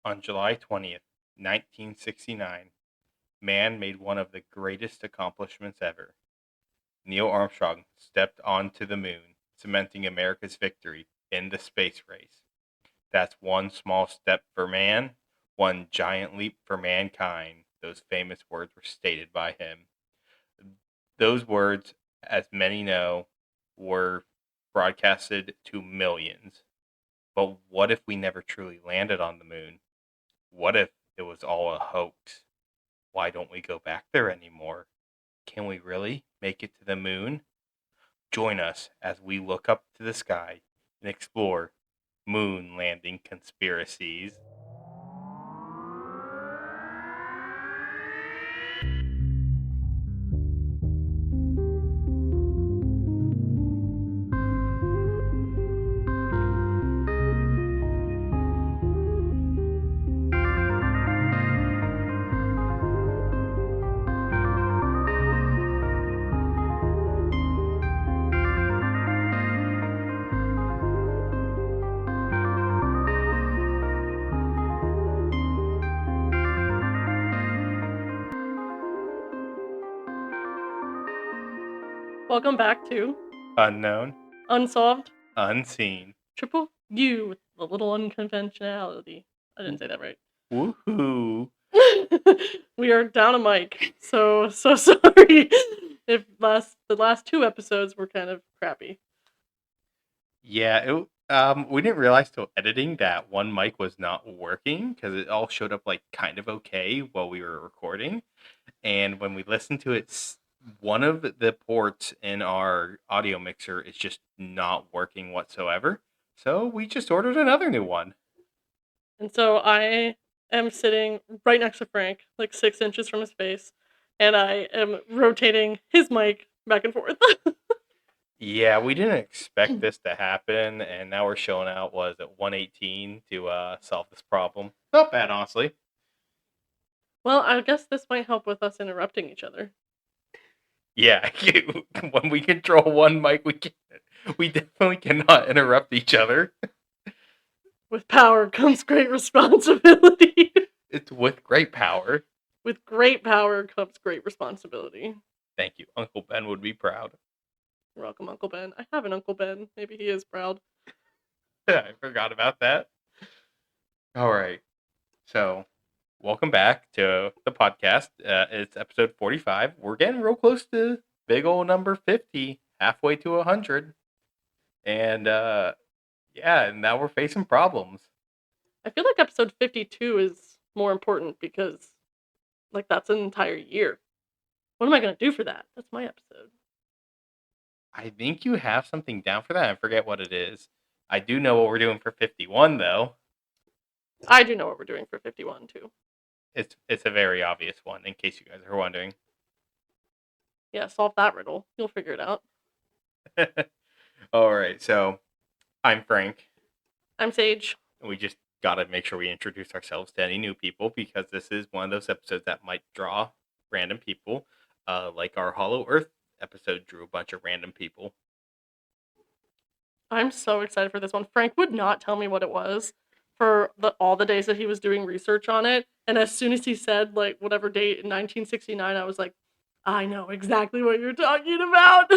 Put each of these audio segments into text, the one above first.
On July 20th, 1969, man made one of the greatest accomplishments ever. Neil Armstrong stepped onto the moon, cementing America's victory in the space race. That's one small step for man, one giant leap for mankind. Those famous words were stated by him. Those words, as many know, were broadcasted to millions. But what if we never truly landed on the moon? What if it was all a hoax? Why don't we go back there anymore? Can we really make it to the moon? Join us as we look up to the sky and explore Moon Landing Conspiracies. Welcome back to Unknown, Unsolved unseen. Triple U with a little unconventionality. I didn't say that right. Woohoo! We are down a mic, so sorry if the last two episodes were kind of crappy. Yeah, we didn't realize till editing that one mic was not working because it all showed up like kind of okay while we were recording. And when we listened to it, one of the ports in our audio mixer is just not working whatsoever. So we just ordered another new one. And so I am sitting right next to Frank, like 6 inches from his face, and I am rotating his mic back and forth. Yeah, we didn't expect this to happen, and now we're showing out was at 118 to solve this problem. Not bad, honestly. Well, I guess this might help with us interrupting each other. Yeah, when we control one mic, we definitely cannot interrupt each other. With power comes great responsibility. It's with great power. With great power comes great responsibility. Thank you. Uncle Ben would be proud. You're welcome, Uncle Ben. I have an Uncle Ben. Maybe he is proud. I forgot about that. All right. So, welcome back to the podcast. It's episode 45. We're getting real close to big old number 50, halfway to 100. And yeah, and now we're facing problems. I feel like episode 52 is more important because, like, that's an entire year. What am I going to do for that? That's my episode. I think you have something down for that. I forget what it is. I do know what we're doing for 51, though. I do know what we're doing for 51, too. It's a very obvious one, in case you guys are wondering. Yeah, solve that riddle. You'll figure it out. All right, so I'm Frank. I'm Sage. We just got to make sure we introduce ourselves to any new people because this is one of those episodes that might draw random people. Like our Hollow Earth episode drew a bunch of random people. I'm so excited for this one. Frank would not tell me what it was for all the days that he was doing research on it. And as soon as he said, like, whatever date in 1969, I was like, I know exactly what you're talking about.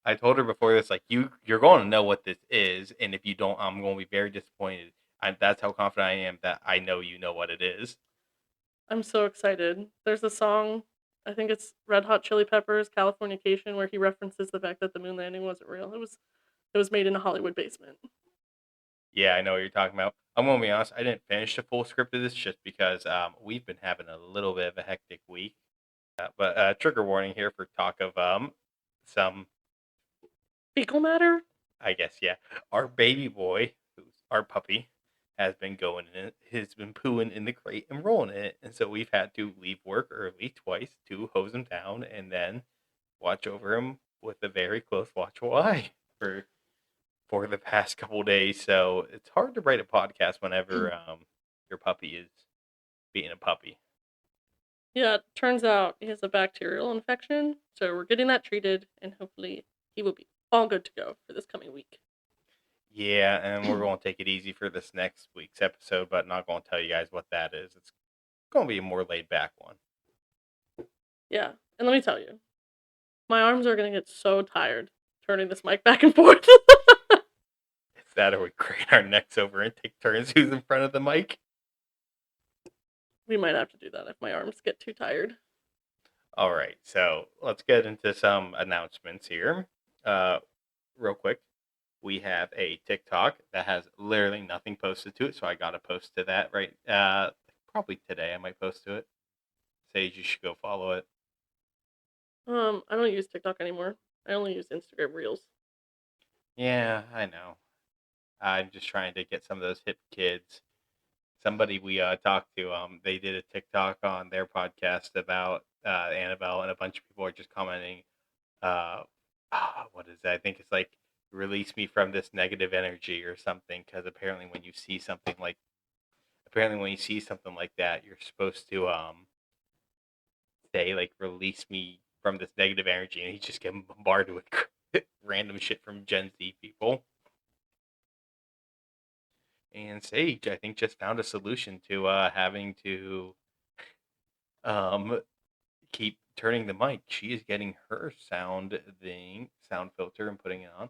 I told her before this, like, you're going to know what this is, and if you don't, I'm going to be very disappointed. That's how confident I am that I know you know what it is. I'm so excited. There's a song, I think it's Red Hot Chili Peppers, Californication, where he references the fact that the moon landing wasn't real. It was made in a Hollywood basement. Yeah, I know what you're talking about. I'm going to be honest, I didn't finish the full script of this just because we've been having a little bit of a hectic week. But trigger warning here for talk of some Fecal matter? I guess, yeah. Our baby boy, who's our puppy, has been pooing in the crate and rolling in it. And so we've had to leave work early twice to hose him down and then watch over him with a very close watchful eye for the past couple days. So it's hard to write a podcast whenever your puppy is being a puppy. Yeah, it turns out he has a bacterial infection, so we're getting that treated, and hopefully he will be all good to go for this coming week. Yeah, and we're going to take it easy for this next week's episode, but not going to tell you guys what that is. It's going to be a more laid back one. Yeah, and let me tell you, my arms are going to get so tired turning this mic back and forth. Is that or we crane our necks over and take turns who's in front of the mic? We might have to do that if my arms get too tired. All right, so let's get into some announcements here. Real quick, we have a TikTok that has literally nothing posted to it, so I got to post to that right. Probably today I might post to it. Sage, you should go follow it. I don't use TikTok anymore. I only use Instagram Reels. Yeah, I know. I'm just trying to get some of those hip kids. Somebody we talked to, they did a TikTok on their podcast about Annabelle, and a bunch of people are just commenting. What is that? I think it's like release me from this negative energy or something. Because apparently, when you see something like that, you're supposed to say like release me from this negative energy, and he's just getting bombarded with random shit from Gen Z people. And Sage, I think, just found a solution to having to keep turning the mic. She is getting her sound filter and putting it on.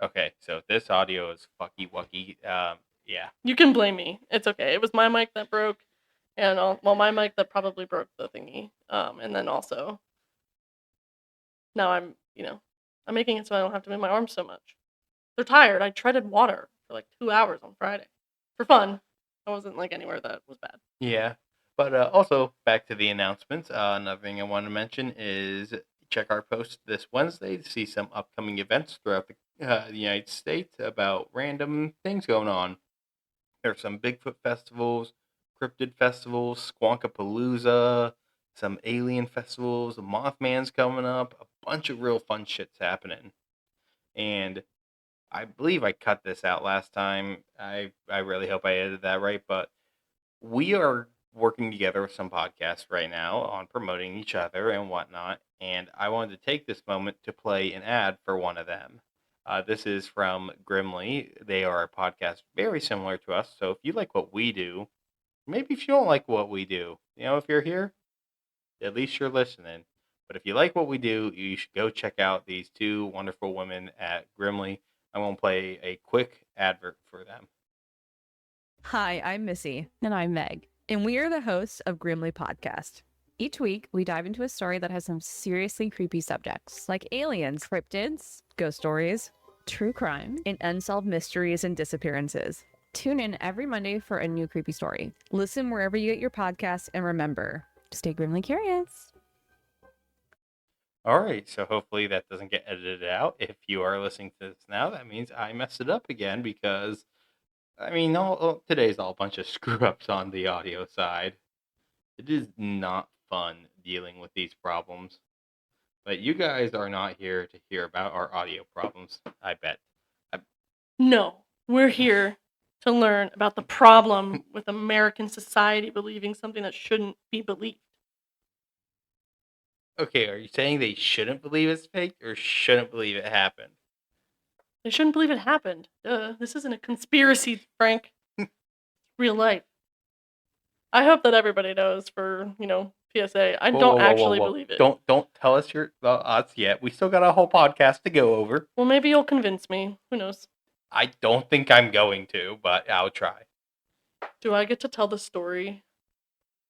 Okay, so this audio is fucky wucky. Yeah. You can blame me. It's okay. It was my mic that broke, and my mic that probably broke the thingy. And then also, now I'm making it so I don't have to move my arms so much. They're tired. I treaded water for like 2 hours on Friday for fun. I wasn't like anywhere that was bad. Yeah. But also, back to the announcements. Another thing I want to mention is check our post this Wednesday to see some upcoming events throughout the United States about random things going on. There's some Bigfoot festivals, cryptid festivals, Squonkapalooza, some alien festivals, Mothman's coming up, a bunch of real fun shit's happening. And I believe I cut this out last time. I really hope I edited that right, but we are working together with some podcasts right now on promoting each other and whatnot, and I wanted to take this moment to play an ad for one of them. This is from Grimly. They are a podcast very similar to us, so if you like what we do, maybe if you don't like what we do, if you're here, at least you're listening. But if you like what we do, you should go check out these two wonderful women at Grimly. I'm going to play a quick advert for them. Hi, I'm Missy. And I'm Meg. And we are the hosts of Grimly Podcast. Each week, we dive into a story that has some seriously creepy subjects, Like aliens, cryptids, ghost stories, true crime. and unsolved mysteries and disappearances. Tune in every Monday for a new creepy story. Listen wherever you get your podcasts, and remember, Stay grimly curious. All right, so hopefully that doesn't get edited out. If you are listening to this now, that means I messed it up again because, today's all a bunch of screw-ups on the audio side. It is not fun dealing with these problems. But you guys are not here to hear about our audio problems, I bet. No, we're here to learn about the problem with American society believing something that shouldn't be believed. Okay, are you saying they shouldn't believe it's fake or shouldn't believe it happened? They shouldn't believe it happened. This isn't a conspiracy, Frank. It's real life. I hope that everybody knows for, PSA. I don't actually believe it. Don't tell us your odds yet. We still got a whole podcast to go over. Well, maybe you'll convince me. Who knows? I don't think I'm going to, but I'll try. Do I get to tell the story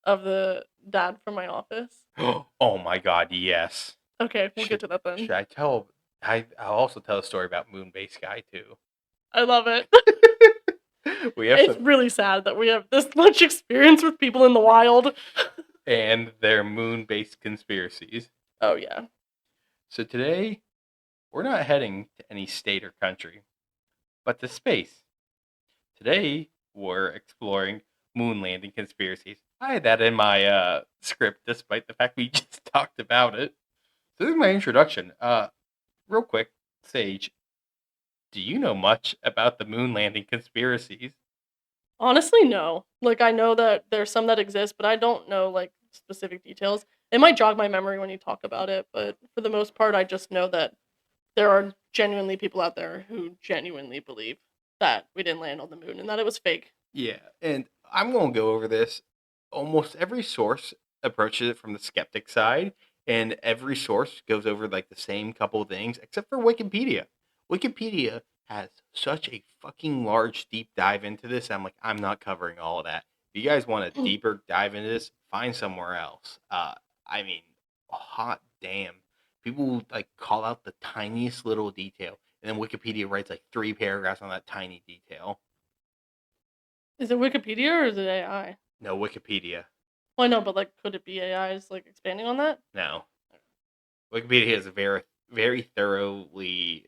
of the dad from my office? Oh my god, yes. Okay, we'll get to that then. Should I tell? I'll also tell a story about Moon Base Guy too. I love it. It's really sad that we have this much experience with people in the wild. And their moon-based conspiracies. Oh, yeah. So today, we're not heading to any state or country, but to space. Today, we're exploring Moon Landing Conspiracies. I had that in my script, despite the fact we just talked about it. So this is my introduction. Real quick, Sage, do you know much about the Moon Landing Conspiracies? Honestly, no. Like, I know that there's some that exist, but I don't know, like, specific details. It might jog my memory when you talk about it, but for the most part, I just know that there are genuinely people out there who genuinely believe that we didn't land on the moon and that it was fake. Yeah, and I'm going to go over this. Almost every source approaches it from the skeptic side, and every source goes over like the same couple of things, except for Wikipedia. Wikipedia has such a fucking large deep dive into this. I'm not covering all of that. If you guys want a deeper dive into this, find somewhere else. I mean, hot damn. People will, like, call out the tiniest little detail, and then Wikipedia writes like 3 paragraphs on that tiny detail. Is it Wikipedia or is it AI? No, Wikipedia. Well, I know, but like, could it be AI's like expanding on that? No. Wikipedia has a very, very thoroughly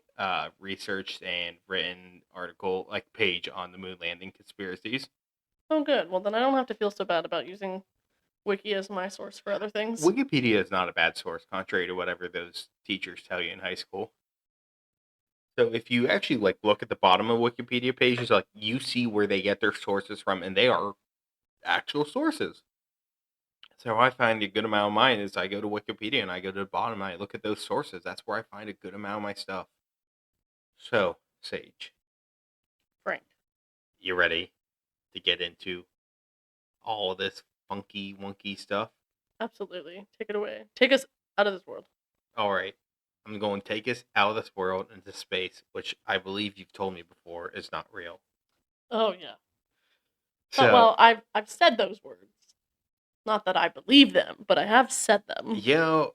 researched and written article, like page on the Moon Landing Conspiracies. Oh, good. Well, then I don't have to feel so bad about using Wiki as my source for other things. Wikipedia is not a bad source, contrary to whatever those teachers tell you in high school. So if you actually like look at the bottom of Wikipedia pages, like you see where they get their sources from, and they are actual sources. So I find a good amount of mine is I go to Wikipedia and I go to the bottom and I look at those sources. That's where I find a good amount of my stuff. So, Sage, Frank. you ready to get into all of this funky, wonky stuff? Absolutely. Take it away. Take us out of this world. All right. I'm going to take us out of this world into space, which I believe you've told me before is not real. Oh yeah. So, Well, I've said those words. Not that I believe them, but I have said them. you know,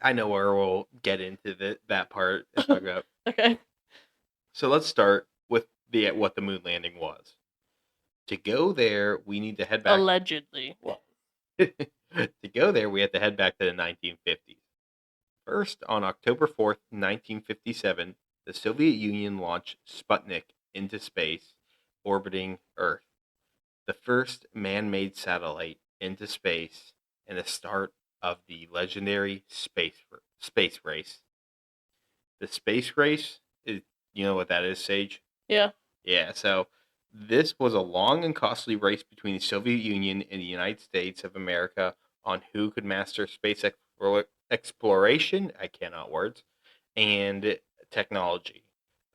I know where we'll get into that part. And talk about. Okay. So let's start with what the moon landing was. To go there, we need to head back. Allegedly. To go there, we have to head back to the 1950s. First, on October 4th, 1957, the Soviet Union launched Sputnik into space, orbiting Earth. The first man-made satellite into space and the start of the legendary space race. The space race is, you know what that is, Sage? Yeah. Yeah, so this was a long and costly race between the Soviet Union and the United States of America on who could master space exploration, I cannot words, and technology.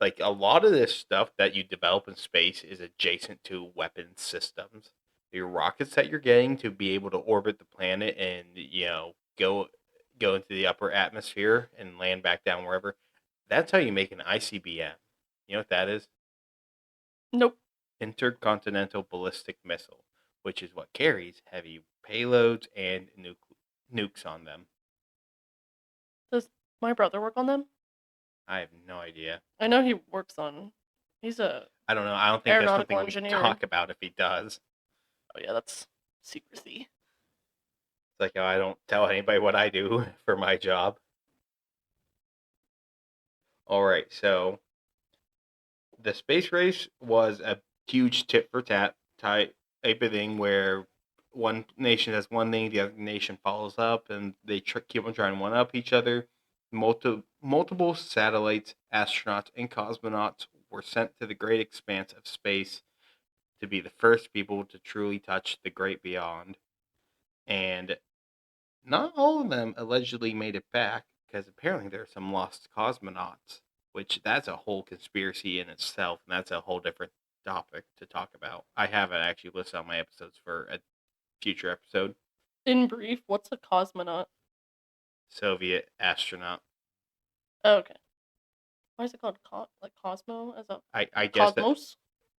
Like, a lot of this stuff that you develop in space is adjacent to weapons systems. Your rockets that you're getting to be able to orbit the planet and, go into the upper atmosphere and land back down wherever. That's how you make an ICBM. You know what that is? Nope. Intercontinental ballistic missile, which is what carries heavy payloads and nukes on them. Does my brother work on them? I have no idea. I know he works on. He's a. I don't know. I don't think that's Aeronautical something we can engineering. talk about if he does. Oh yeah, that's secrecy. It's like, I don't tell anybody what I do for my job. All right, so the space race was a huge tit for tat type of thing where one nation does one thing, the other nation follows up, and they keep on trying to one up each other. Multiple satellites, astronauts, and cosmonauts were sent to the great expanse of space to be the first people to truly touch the great beyond. And not all of them allegedly made it back, because apparently there are some lost cosmonauts, which that's a whole conspiracy in itself, and that's a whole different topic to talk about. I have it actually listed on my episodes for a future episode. In brief, what's a cosmonaut? Soviet astronaut. Oh, okay. Why is it called Cosmo as a I guess that, Cosmos?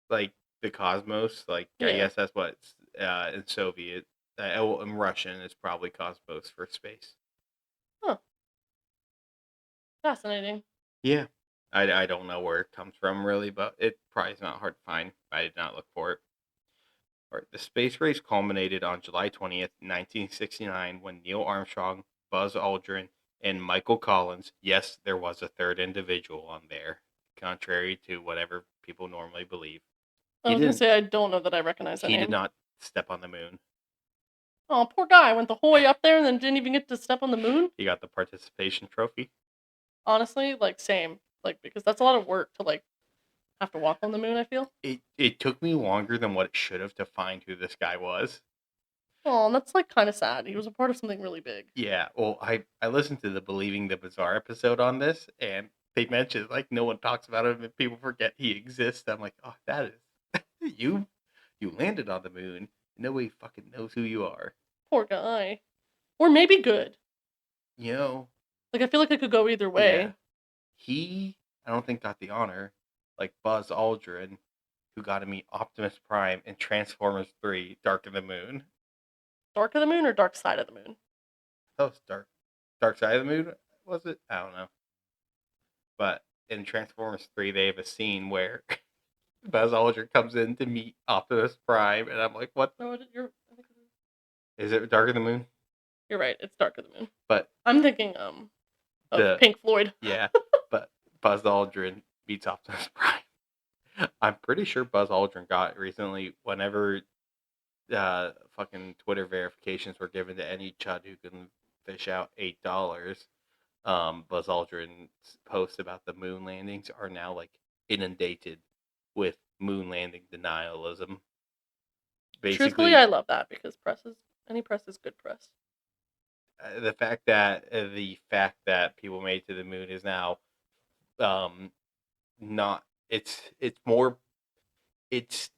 like, the cosmos, like, I Yeah. guess that's what it's, in Soviet. In Russian, it's probably cosmos for space. Fascinating. Yeah. I don't know where it comes from, really, but it probably is not hard to find. I did not look for it. All right, the space race culminated on July 20th, 1969, when Neil Armstrong, Buzz Aldrin, and Michael Collins, yes, there was a third individual on there, contrary to whatever people normally believe. I was gonna say I don't know that I recognize that He name. did not step on the moon. Oh, poor guy went the whole way up there and then didn't even get to step on the moon. He got the participation trophy. Honestly, like same, like because that's a lot of work to like have to walk on the moon. I feel. It took me longer than what it should have to find who this guy was. Oh, and that's like kind of sad. He was a part of something really big. Yeah, well, I listened to the Believing the Bizarre episode on this, and they mention like no one talks about him and people forget he exists. I'm like, oh, that is you. You landed on the moon. Nobody fucking knows who you are. Poor guy. Or maybe good. You know, Like, I feel like it could go either way. yeah. He, I don't think, got the honor like Buzz Aldrin, who got to meet Optimus Prime in Transformers 3 Dark of the Moon. Dark of the Moon or Dark Side of the Moon? That was Dark Side of the Moon, was it? I don't know. But in Transformers 3, they have a scene where Buzz Aldrin comes in to meet Optimus Prime, and I'm like, what? No, Is it Dark of the Moon? you're right. It's Dark of the Moon. But I'm thinking of Pink Floyd. yeah, but Buzz Aldrin beats Optimus Prime. I'm pretty sure Buzz Aldrin got recently whenever fucking Twitter verifications were given to any chud who can fish out $8. Buzz Aldrin's posts about the moon landings are now like inundated with moon landing denialism. Basically, Truthfully, I love that because any press is good press. the fact that people made to the moon is now not it's more it's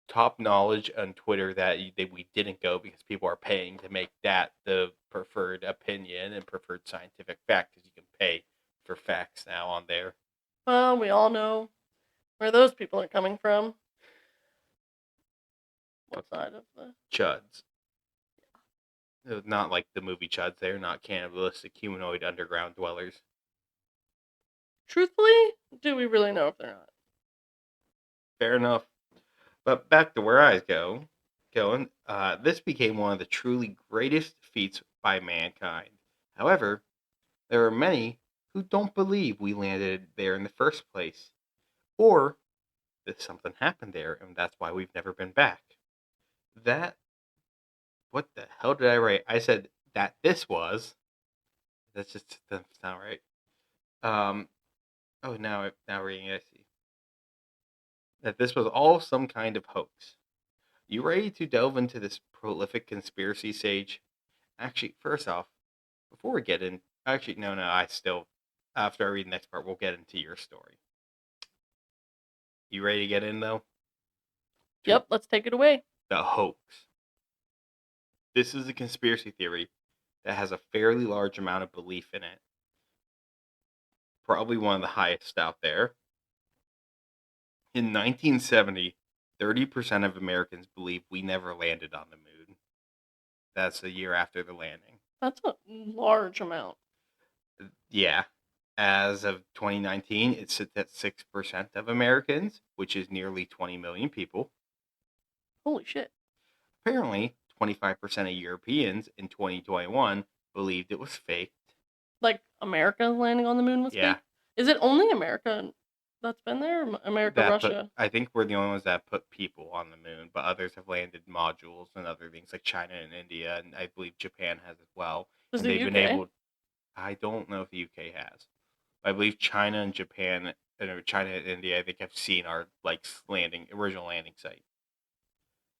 top knowledge on Twitter that we didn't go because people are paying to make that the preferred opinion and preferred scientific fact because you can pay for facts now on there. Well, we all know where those people are coming from. What side of the... Chuds. Not like the movie Chuds. They're not cannibalistic humanoid underground dwellers. Truthfully, do we really know if they're not? Fair enough. But back to where I was going. This became one of the truly greatest feats by mankind. However, there are many who don't believe we landed there in the first place, or that something happened there, and that's why we've never been back. What the hell did I write? I said that this was. That just doesn't sound right. Now reading it, I see that this was all some kind of hoax. You ready to delve into this prolific conspiracy sage? Actually, first off, before we get in, no, after I read the next part, we'll get into your story. You ready to get in, though? Yep, let's take it away. The hoax. This is a conspiracy theory that has a fairly large amount of belief in it. Probably one of the highest out there. In 1970, 30% of Americans believe we never landed on the moon. That's a year after the landing. That's a large amount. Yeah. As of 2019, it sits at 6% of Americans, which is nearly 20 million people. Holy shit. Apparently, 25% of Europeans in 2021 believed it was faked. Like, America landing on the moon was Yeah. fake? Is it only America that's been there? Or America, Russia? I think we're the only ones that put people on the moon, but others have landed modules and other things like China and India, and I believe Japan has as well. Does And the they've UK? been able. I don't know if the UK has. I believe China and Japan, China and India, I think have seen our original landing site.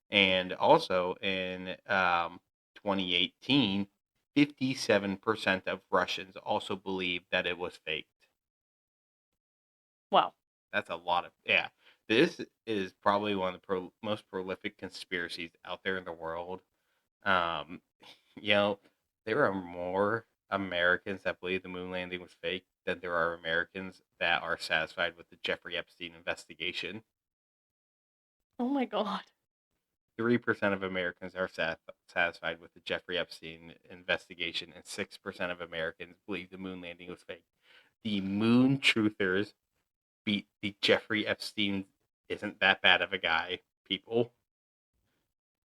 And also in 2018, 57% of Russians also believed that it was faked. Wow. That's a lot of, yeah. This is probably one of the most prolific conspiracies out there in the world. There are more Americans that believe the moon landing was fake than there are Americans that are satisfied with the Jeffrey Epstein investigation. Oh my god. 3% of Americans are satisfied with the Jeffrey Epstein investigation, and 6% of Americans believe the moon landing was fake. The moon truthers beat the Jeffrey Epstein isn't that bad of a guy people.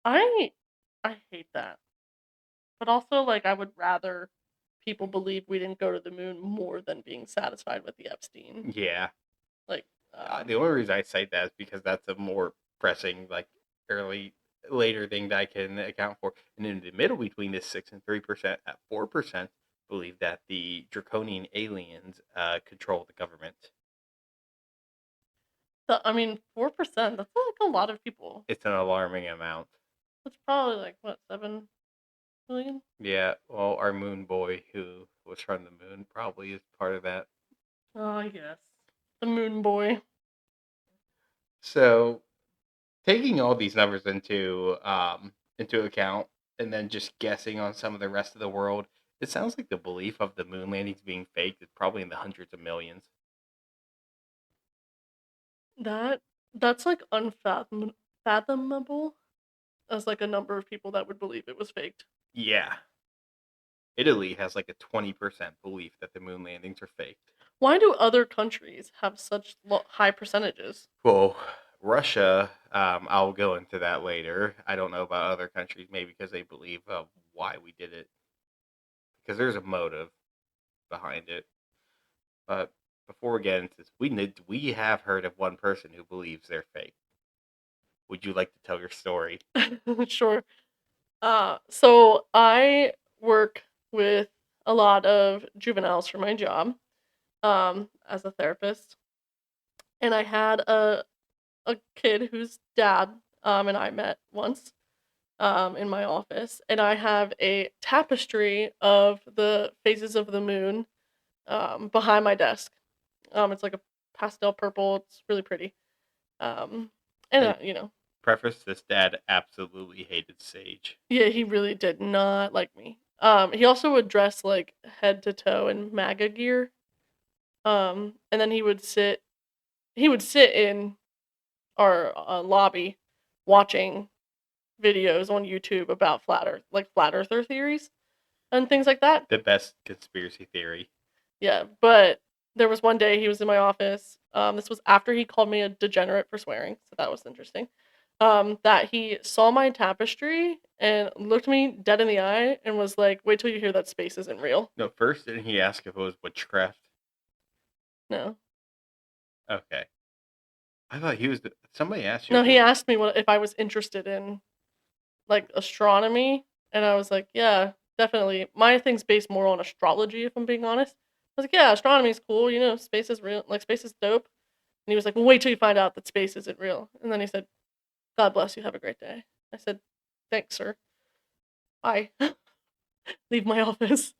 I hate that. But also, like, I would rather people believe we didn't go to the moon more than being satisfied with the Epstein. Yeah. Like, the only reason I cite that is because that's a more pressing, later thing that I can account for. And in the middle between this 6 and 3%, at 4%, believe that the draconian aliens control the government. 4%, that's like a lot of people. It's an alarming amount. That's probably like, what, 7 million? Yeah, well, our moon boy who was from the moon probably is part of that. Oh, yes. The moon boy. So, taking all these numbers into account, and then just guessing on some of the rest of the world, it sounds like the belief of the moon landings being faked is probably in the hundreds of millions. That's like unfathomable as like a number of people that would believe it was faked. Yeah, Italy has like a 20% belief that the moon landings are faked. Why do other countries have such high percentages? Well, Russia, I'll go into that later. I don't know about other countries, maybe because they believe why we did it, because there's a motive behind it. But before we get into this, we have heard of one person who believes they're fake. Would you like to tell your story? Sure. So I work with a lot of juveniles for my job, as a therapist, and I had a kid whose dad, and I met once, in my office, and I have a tapestry of the phases of the moon, behind my desk. It's like a pastel purple. It's really pretty. And Hey, you know, preface: this dad absolutely hated Sage. yeah, he really did not like me. He also would dress like head to toe in MAGA gear. And then he would sit in our lobby watching videos on YouTube about flat earther theories and things like that. The best conspiracy theory. Yeah, but there was one day he was in my office. This was after he called me a degenerate for swearing, so that was interesting. That he saw my tapestry and looked me dead in the eye and was like, "Wait till you hear that space isn't real." No, first didn't he ask if it was witchcraft? No, Okay, I thought he was. Somebody asked you. no, If he it was, asked me if I was interested in like astronomy, and I was like, "Yeah, definitely." My thing's based more on astrology, if I'm being honest. I was like, "Yeah, astronomy's cool. You know, space is real. Like space is dope." And he was like, "Well, wait till you find out that space isn't real." And then he said, "God bless you. Have a great day." I said, "Thanks, sir. Bye." Leave my office.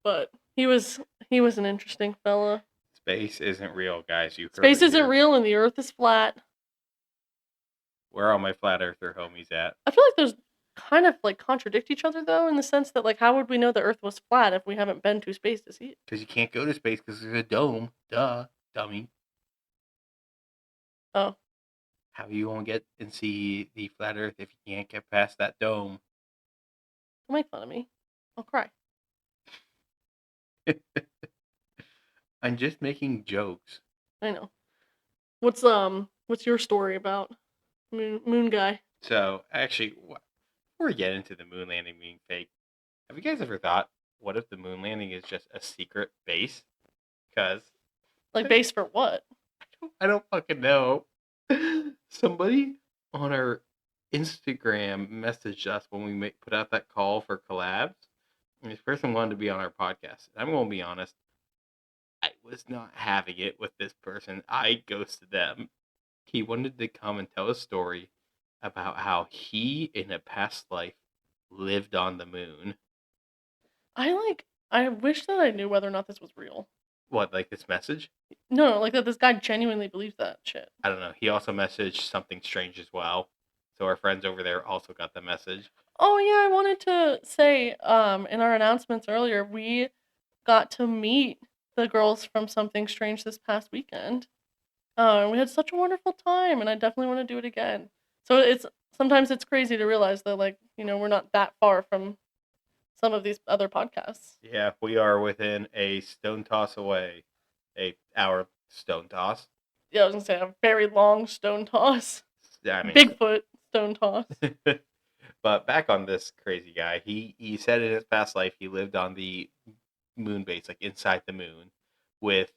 But he was an interesting fella. space isn't real, guys. You heard Space it isn't here. real and the Earth is flat. Where are all my flat earther homies at? I feel like those kind of like contradict each other though, in the sense that like how would we know the Earth was flat if we haven't been to space to see it? Because you can't go to space because there's a dome. Duh, dummy. Oh, How you gonna get and see the flat Earth if you can't get past that dome? don't make fun of me. I'll cry. I'm just making jokes. I know. What's your story about Moon Guy? So, actually, before we get into the moon landing being fake, have you guys ever thought, what if the moon landing is just a secret base? Because Like base for what? I don't fucking know. Somebody on our Instagram messaged us when we put out that call for collabs. And this person wanted to be on our podcast. I'm going to be honest. I was not having it with this person. I ghosted them. He wanted to come and tell a story about how he, in a past life, lived on the moon. I wish that I knew whether or not this was real. What, like this message? No, like that this guy genuinely believes that shit. I don't know. He also messaged something strange as well. So our friends over there also got the message. Oh yeah, I wanted to say, in our announcements earlier, we got to meet the girls from Something Strange this past weekend. We had such a wonderful time, and I definitely want to do it again. So it's sometimes it's crazy to realize that like we're not that far from some of these other podcasts. Yeah, we are within a stone toss away. Our stone toss. Yeah, I was gonna say a very long stone toss, I mean, Bigfoot stone toss. but back on this crazy guy, he said in his past life he lived on the moon base, like inside the moon, with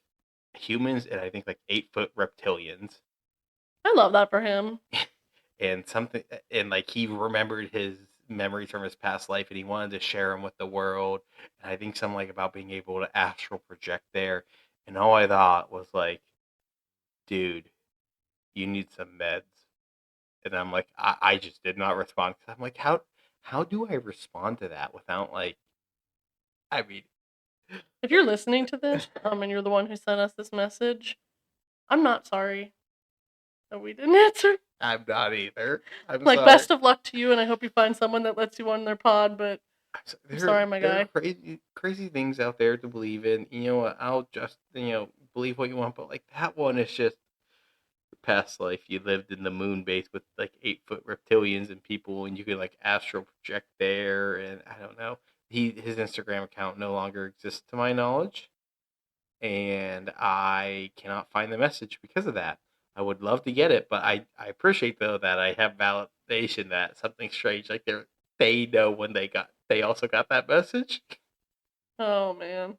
humans and I think like 8-foot reptilians. I love that for him. And something, and like he remembered his memories from his past life and he wanted to share them with the world. And I think something like about being able to astral project there. And all I thought was like, dude, you need some meds. And I'm like, I just did not respond because I'm like, how do I respond to that without like, I mean, If you're listening to this, and you're the one who sent us this message, I'm not sorry that we didn't answer. I'm not either. I'm Like, sorry. best of luck to you, and I hope you find someone that lets you on their pod, but I'm sorry, my There are guy. crazy things out there to believe in. You know what? I'll just, believe what you want, but like that one is just your past life. You lived in the moon base with like 8-foot reptilians and people, and you could like astral project there. And I don't know. His Instagram account no longer exists to my knowledge, and I cannot find the message because of that. I would love to get it, but I appreciate though that I have validation that something strange like they know when they also got that message. Oh, man.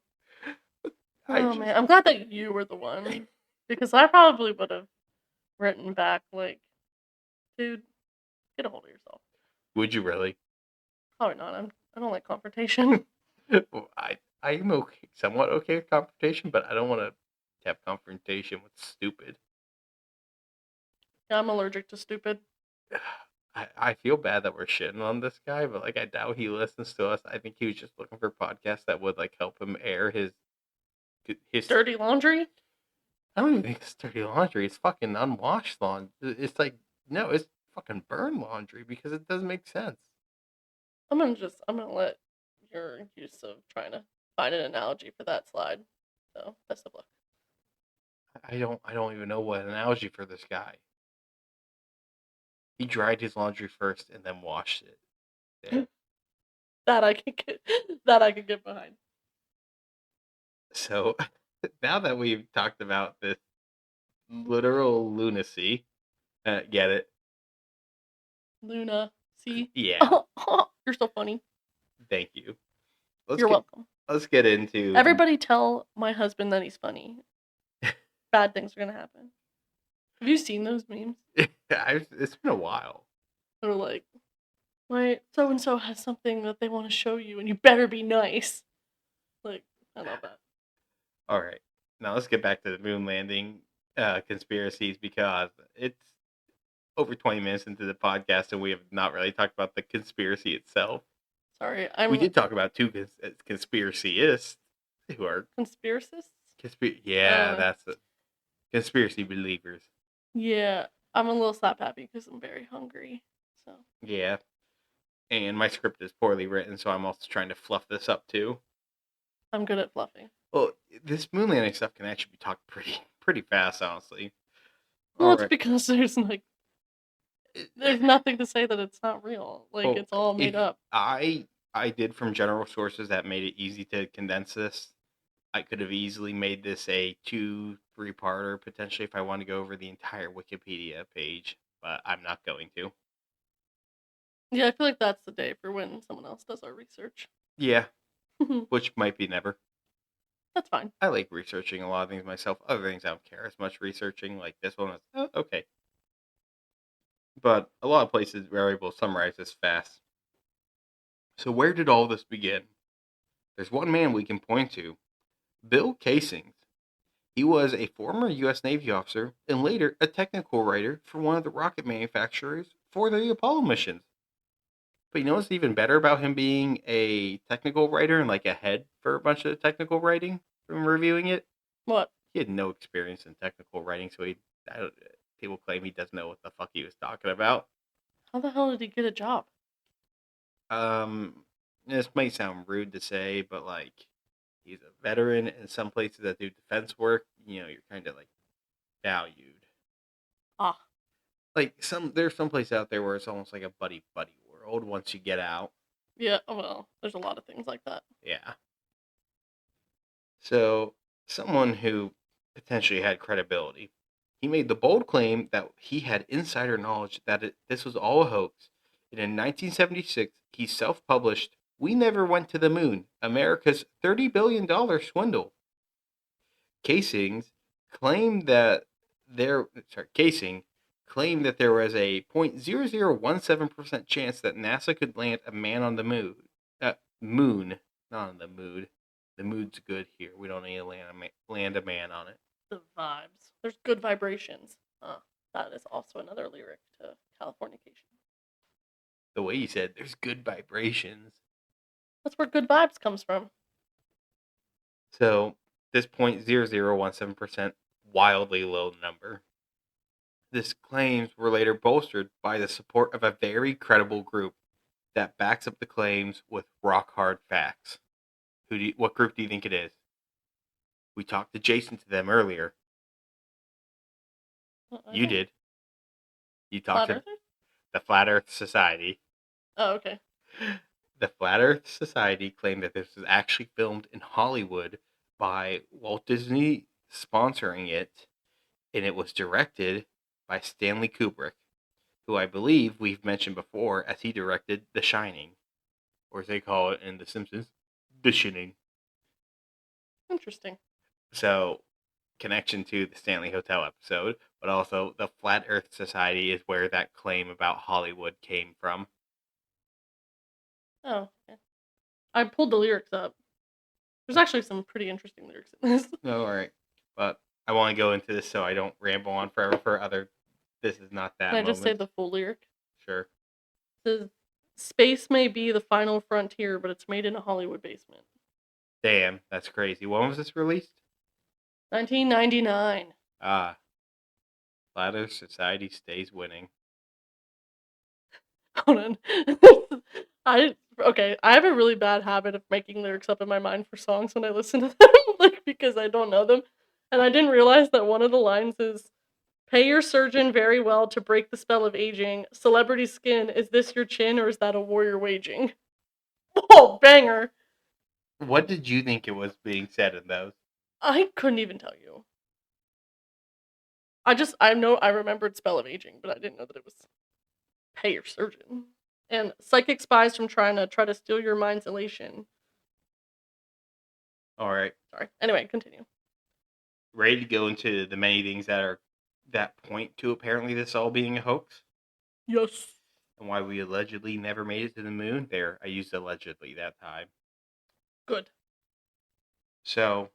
I Oh, just man. I'm glad that you were the one, because I probably would have written back, like, dude, get a hold of yourself. would you really? Probably not. I don't like confrontation. Well, I am okay, somewhat okay with confrontation, but I don't want to have confrontation with stupid. Yeah, I'm allergic to stupid. I feel bad that we're shitting on this guy, but like I doubt he listens to us. I think he was just looking for podcasts that would like help him air his Dirty laundry? I don't even think it's dirty laundry. It's fucking unwashed laundry. It's like no, it's fucking burn laundry because it doesn't make sense. I'm gonna let your use of trying to find an analogy for that slide. So, best of luck. I don't even know what analogy for this guy. He dried his laundry first and then washed it. Yeah. That I can get that I can get behind. So now that we've talked about this literal lunacy, get it? Luna, see? Yeah, You're so funny. thank you. You're welcome. Let's get into Everybody tell my husband that he's funny. Bad things are gonna happen. Have you seen those memes? It's been a while. They're like, my so and so has something that they want to show you, and you better be nice. Like, I love that. All right, now let's get back to the moon landing conspiracies because it's over 20 minutes into the podcast and we have not really talked about the conspiracy itself. Sorry, We I'm did talk about two conspiracyists who are conspiracists. yeah, that's it. Conspiracy believers. Yeah, I'm a little slap happy because I'm very hungry. So Yeah, and my script is poorly written, so I'm also trying to fluff this up too. I'm good at fluffing. Well, this moon landing stuff can actually be talked pretty fast, honestly. Well, All it's right. because there's nothing to say that it's not real. Like, Well, it's all made up. I did from general sources that made it easy to condense this. I could have easily made this a 2-3-parter potentially if I wanted to go over the entire Wikipedia page, but I'm not going to. Yeah, I feel like that's the day for when someone else does our research. Yeah, which might be never. That's fine. I like researching a lot of things myself. Other things I don't care as much researching. Like this one was okay. But a lot of places were able to summarize this fast. So where did all this begin? There's one man we can point to, Bill Casings. He was a former U.S. Navy officer and later a technical writer for one of the rocket manufacturers for the Apollo missions. But you know what's even better about him being a technical writer and like a head for a bunch of technical writing from reviewing it? What? He had no experience in technical writing, so people claim he doesn't know what the fuck he was talking about. How the hell did he get a job? This might sound rude to say, but like he's a veteran in some places that do defense work. You know, you're kind of like valued. Ah. Like there's some place out there where it's almost like a buddy world once you get out. Yeah, well, there's a lot of things like that. Yeah. So someone who potentially had credibility. He made the bold claim that he had insider knowledge that this was all a hoax. And in 1976, he self-published "We Never Went to the Moon: America's $30 billion Swindle." Casings claimed that Casing claimed that there was a 0.0017% chance that NASA could land a man on the moon. Moon, not on the moon. The mood's good here. We don't need to land a man on it. The vibes. There's good vibrations. That is also another lyric to Californication. The way you said, there's good vibrations. That's where good vibes comes from. So this 0.0017% wildly low number. This claims were later bolstered by the support of a very credible group that backs up the claims with rock hard facts. What group do you think it is? We talked adjacent to them earlier. You did. You talked Flat to Earthers? the Flat Earth Society. Oh, okay. The Flat Earth Society claimed that this was actually filmed in Hollywood by Walt Disney sponsoring it, and it was directed by Stanley Kubrick, who I believe we've mentioned before as he directed The Shining, or as they call it in The Simpsons, The Shining. Interesting. So, connection to the Stanley Hotel episode, but also the Flat Earth Society is where that claim about Hollywood came from. Oh, okay. I pulled the lyrics up. There's actually some pretty interesting lyrics in this. Oh, all right. But I want to go into this so I don't ramble on forever for other. This is not that Can I moment. just say the full lyric? Sure. It says, "Space may be the final frontier, but it's made in a Hollywood basement." Damn, that's crazy. When was this released? 1999. Ah. Flat Earth Society stays winning. Hold on. I have a really bad habit of making lyrics up in my mind for songs when I listen to them, like because I don't know them. And I didn't realize that one of the lines is, "Pay your surgeon very well to break the spell of aging. Celebrity skin, is this your chin or is that a warrior waging?" Oh, banger. What did you think it was being said in those? I couldn't even tell you. I remembered spell of aging, but I didn't know that it was pay your surgeon. And psychic spies from trying to steal your mind's elation. All right. Sorry. Anyway, continue. Ready to go into the many things that point to apparently this all being a hoax? Yes. And why we allegedly never made it to the moon? There, I used allegedly that time. Good. So,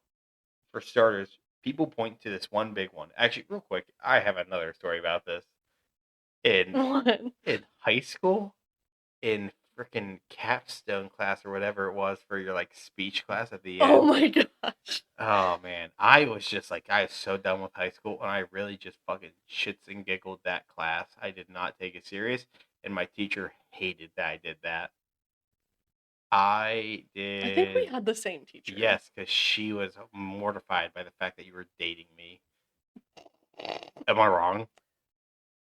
for starters, people point to this one big one. Actually, real quick, I have another story about this. What? In high school, in freaking capstone class or whatever it was for your like speech class at the end. Oh my gosh. Oh man, I was just like, I was so done with high school, and I really just fucking shits and giggled that class. I did not take it serious, and my teacher hated that I did that. I did. I think we had the same teacher. Yes, because she was mortified by the fact that you were dating me. Am I wrong?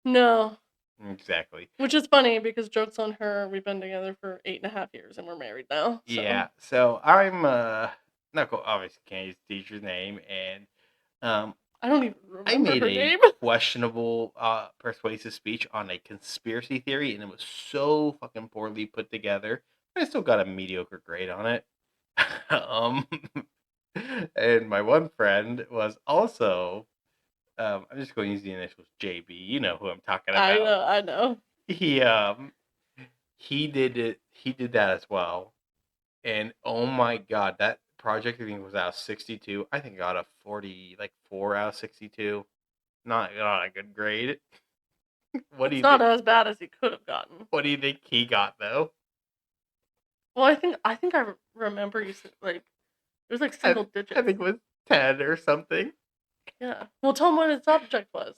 No. Exactly. Which is funny because joke's on her. We've been together for 8.5 years and we're married now. So. Yeah. So I'm not cool. Obviously, can't use the teacher's name, and I don't even remember I made her a name. questionable persuasive speech on a conspiracy theory, and it was so fucking poorly put together. I still got a mediocre grade on it. And my one friend was also. I'm just going to use the initials JB. You know who I'm talking about. I know. He did it. He did that as well. And oh my god, that project I think was out of 62. I think I got a 4 out of 62. Not a good grade. What do It's you not think? as bad as he could have gotten. What do you think he got though? Well, I think I remember you said like it was like single digits. I think it was 10 or something. Yeah. Well, tell him what his subject was.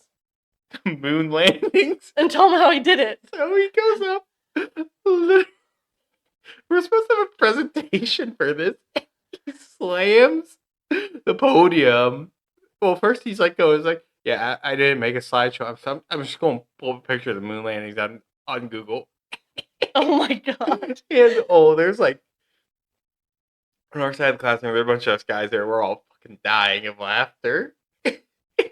Moon landings. And tell him how he did it. So he goes up. We're supposed to have a presentation for this. He slams the podium. Well, first he's like, yeah, I didn't make a slideshow. I'm just going to pull up a picture of the moon landings on Google. Oh my god. And there's like on our side of the classroom, there are a bunch of us guys there. We're all fucking dying of laughter.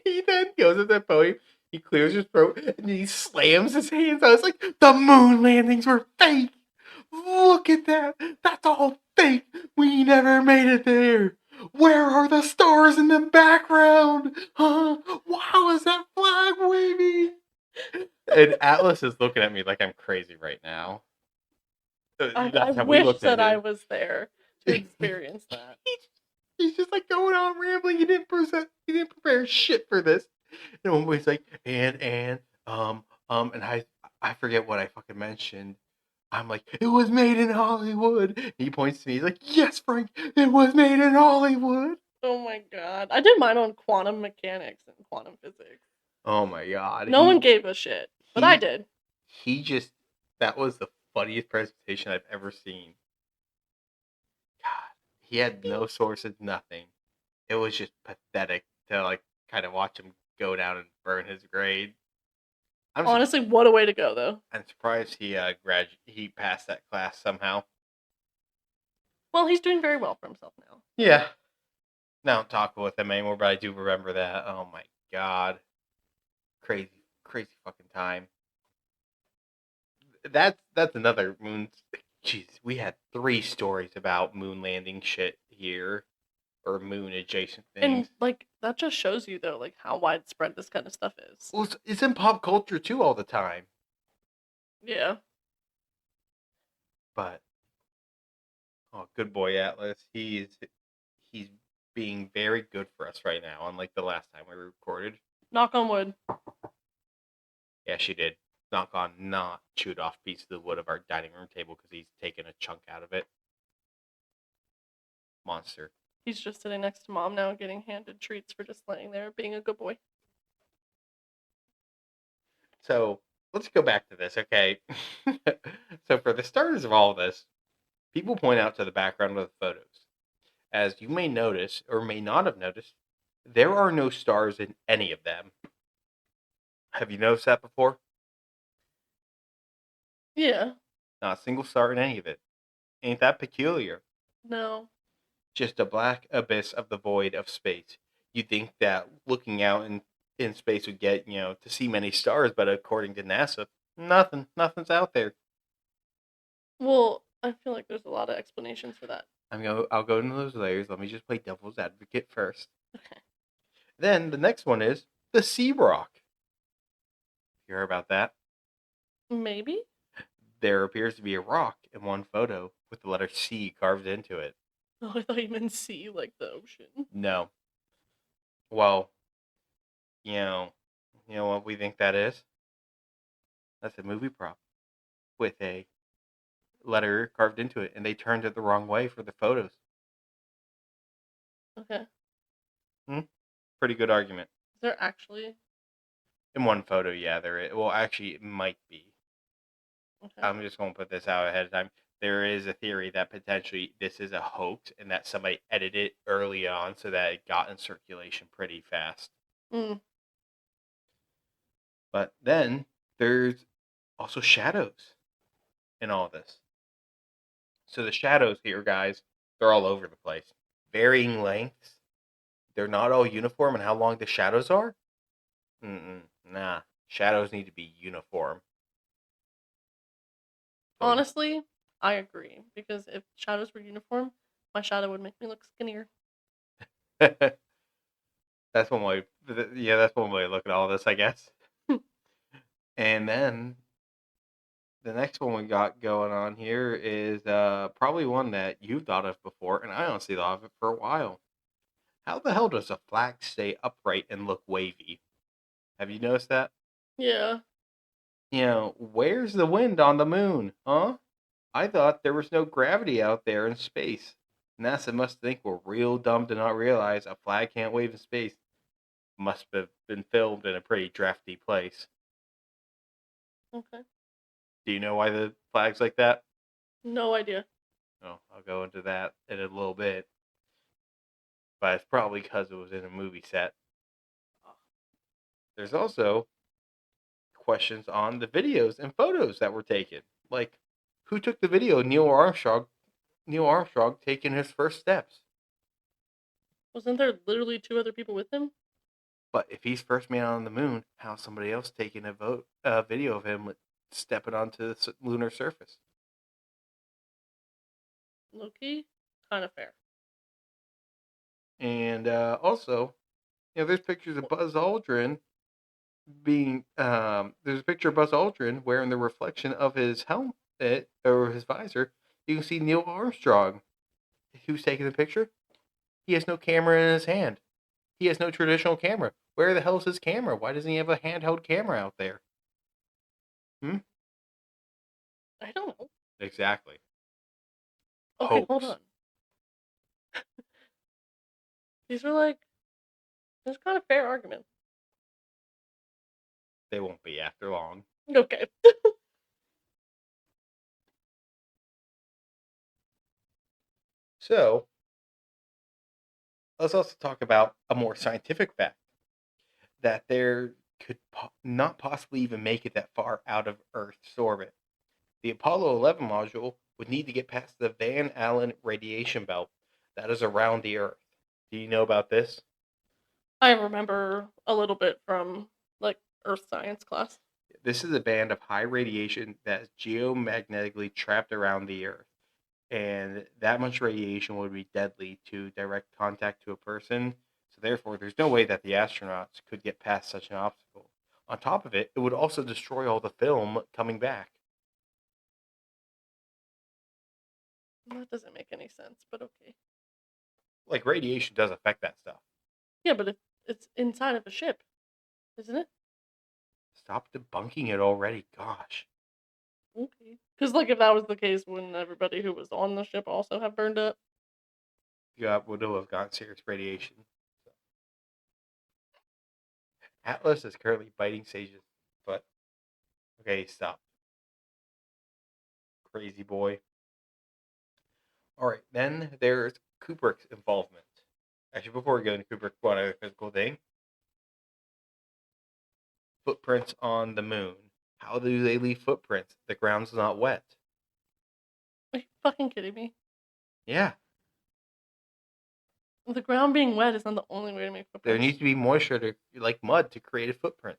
He then goes at that podium, he clears his throat, and he slams his hands out. It's like, the moon landings were fake. Look at that. That's all fake. We never made it there. Where are the stars in the background? Huh? Wow, is that flag waving? And Atlas is looking at me like I'm crazy right now. I wish that I was there to experience that. He's just like going on rambling. He didn't prepare shit for this. And one boy's like, and I forget what I fucking mentioned. I'm like, it was made in Hollywood. He points to me. He's like, yes, Frank, it was made in Hollywood. Oh my god. I did mine on quantum mechanics and quantum physics. Oh my god. No one gave a shit, but I did. He just, that was the funniest presentation I've ever seen. God, he had no sources, nothing. It was just pathetic to like kind of watch him go down and burn his grade. Honestly, what a way to go, though. I'm surprised he passed that class somehow. Well, he's doing very well for himself now. Yeah. Now I'm talking with him anymore, but I do remember that. Oh my god. Crazy fucking time. That's another moon. Jeez, we had 3 stories about moon landing shit here, or moon adjacent things. And like that just shows you though, like how widespread this kind of stuff is. Well, it's in pop culture too all the time. Yeah. But good boy Atlas. He's being very good for us right now, unlike the last time we recorded. Knock on wood. Yeah, she did. Knock on not chewed off pieces of wood of our dining room table because he's taken a chunk out of it. Monster. He's just sitting next to Mom now getting handed treats for just laying there being a good boy. So, let's go back to this, okay? So, for the starters of all this, people point out to the background of the photos. As you may notice, or may not have noticed, there are no stars in any of them. Have you noticed that before? Yeah. Not a single star in any of it. Ain't that peculiar? No. Just a black abyss of the void of space. You'd think that looking out in space would get, to see many stars, but according to NASA, nothing's out there. Well, I feel like there's a lot of explanations for that. I'll go into those layers. Let me just play devil's advocate first. Okay. Then the next one is the sea rock. You heard about that? Maybe? There appears to be a rock in one photo with the letter C carved into it. Oh, I thought you meant sea, like the ocean. No. Well, you know what we think that is? That's a movie prop with a letter carved into it, and they turned it the wrong way for the photos. Okay. Pretty good argument. Is there actually? In one photo, yeah, there is. Well, actually, it might be. Okay. I'm just going to put this out ahead of time. There is a theory that potentially this is a hoax and that somebody edited it early on so that it got in circulation pretty fast. But then there's also shadows in all this. So the shadows here, guys, they're all over the place. Varying lengths. They're not all uniform in how long the shadows are. Nah. Shadows need to be uniform. Honestly, I agree. Because if shadows were uniform, my shadow would make me look skinnier. That's one way. Yeah, that's one way to look at all this, I guess. And then the next one we got going on here is probably one that you've thought of before, and I honestly thought of it for a while. How the hell does a flag stay upright and look wavy? Have you noticed that? Yeah. Where's the wind on the moon, huh? I thought there was no gravity out there in space. NASA must think we're real dumb to not realize a flag can't wave in space. Must have been filmed in a pretty drafty place. Okay. Do you know why the flag's like that? No idea. Oh, I'll go into that in a little bit. But it's probably because it was in a movie set. There's also questions on the videos and photos that were taken. Like, who took the video of Neil Armstrong taking his first steps? Wasn't there literally 2 other people with him? But if he's first man on the moon, how's somebody else taking a video of him stepping onto the lunar surface? Low-key? Kind of fair. And also, there's pictures of Buzz Aldrin there's a picture of Buzz Aldrin wearing the reflection of his helmet or his visor. You can see Neil Armstrong. Who's taking the picture? He has no camera in his hand. He has no traditional camera. Where the hell is his camera? Why doesn't he have a handheld camera out there? I don't know. Exactly. Okay, hold Hoax. on. These are like, there's kind of fair argument. They won't be after long. Okay. So, let's also talk about a more scientific fact that there could not possibly even make it that far out of Earth's orbit. The Apollo 11 module would need to get past the Van Allen radiation belt that is around the Earth. Do you know about this? I remember a little bit from like earth science class. This is a band of high radiation that is geomagnetically trapped around the Earth. And that much radiation would be deadly to direct contact to a person. So, therefore, there's no way that the astronauts could get past such an obstacle. On top of it, it would also destroy all the film coming back. That doesn't make any sense, but okay. Like, radiation does affect that stuff. Yeah, but it's inside of a ship, isn't it? Stop debunking it already. Gosh. Okay. Because like if that was the case, wouldn't everybody who was on the ship also have burned up? Yeah, would have gotten serious radiation. Atlas is currently biting Sage's foot. Okay, stop. Crazy boy. Alright, then there's Kubrick's involvement. Actually, before we go into Kubrick, one other physical thing. Footprints on the moon. How do they leave footprints? The ground's not wet. Are you fucking kidding me? Yeah, The ground being wet is not the only way to make there footprints. needs to be moisture to, like mud, to create a footprint.